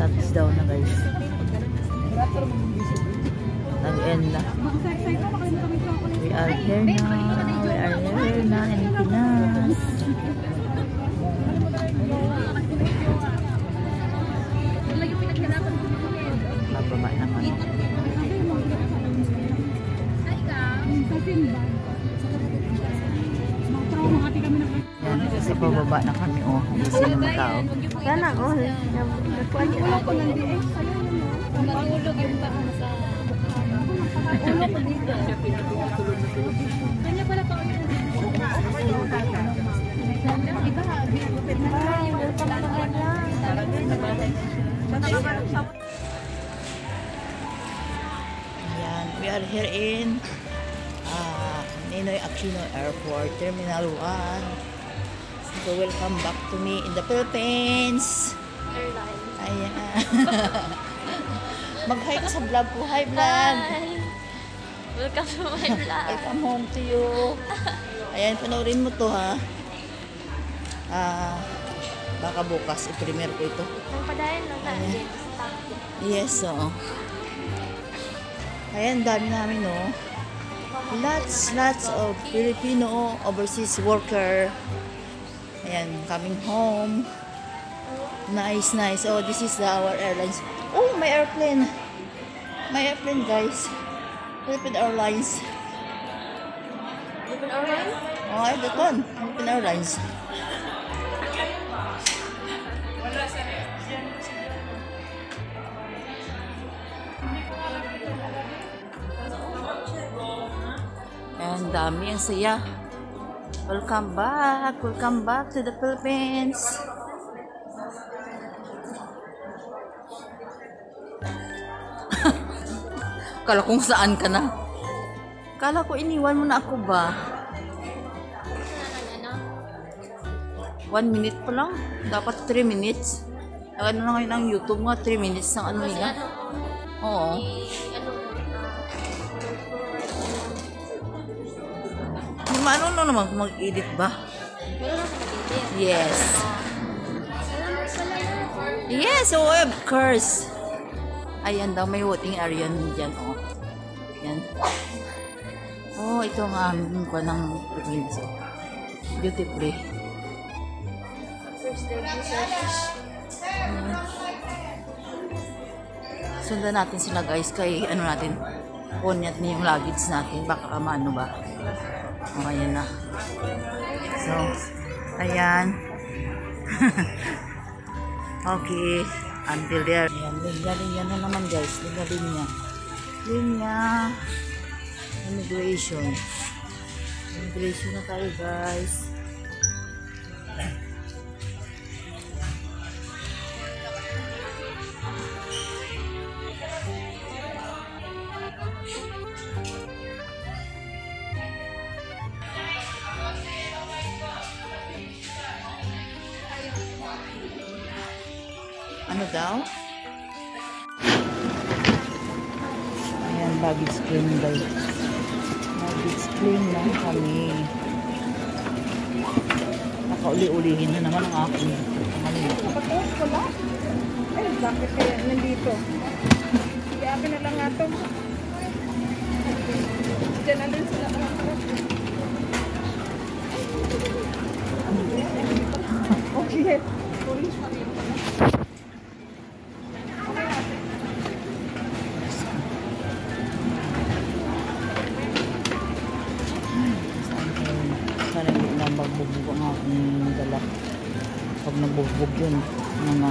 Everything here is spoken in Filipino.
Shutdown na guys. Nag-end na. We are here na. We are here na in Pinas. Mababa naman. Yan, kasi pababa na kami. Oh, hindi sila matao. Sana all. Nakuha niya ako ng DX. Matulog yung paa sa ulo ko dito. Kanya pala pa. Ayan, we are here in Ninoy Aquino Airport, Terminal 1. So, welcome back to me in the Philippines. Ayan. Mag-hi ka sa vlog ko. Hi, vlog. Hi. Welcome to my vlog. Welcome home to you. Ayan, panoorin mo to ha. Baka bukas, i-premiere ko ito. Ang padayan lang tayo. Yes, oo. Ayan, dami namin, no. Lots of Filipino overseas worker. Ayan, coming home. Nice. Oh, this is our airlines. Oh, my airplane. My airplane, guys. Philippine Airlines. Philippine Airlines? Oh, that one. Philippine Airlines. Ayan, dami. Ang saya. Welcome back to the Philippines. Kala kung saan ka na. Kala ko iniwan mo na ako ba? 1 minute pa lang. Dapat 3 minutes. Ano na ngayon ang YouTube nga, 3 minutes ng ano nila. Oo. Ano naman kung mag-edit ba? Yes. Yes, oh, of course. Ayan daw, may waiting area dyan, oh. Yan. Oh, ito ang aming ko ng province. Duty free. Sundan natin sila guys kay ano natin, ponyat niya yung luggage natin. Baka maano ba? Oh, ayan na. So, ayan. Okay. Until there. Ayan, linya na naman guys. Linya. Immigration. Immigration na tayo guys. Ano daw? Ayan, baggage claim guys. Baggage claim lang kami. Nakauli-ulihin na naman ang aking kanina. Kapatid ko lang? Ay, bakit kaya nandito? Sige, akin na lang nga ito. Diyan na din sila. Okay. Police pa dito. Sana hindi na magbubog ang aking dala. Pag nagbubog yun, mga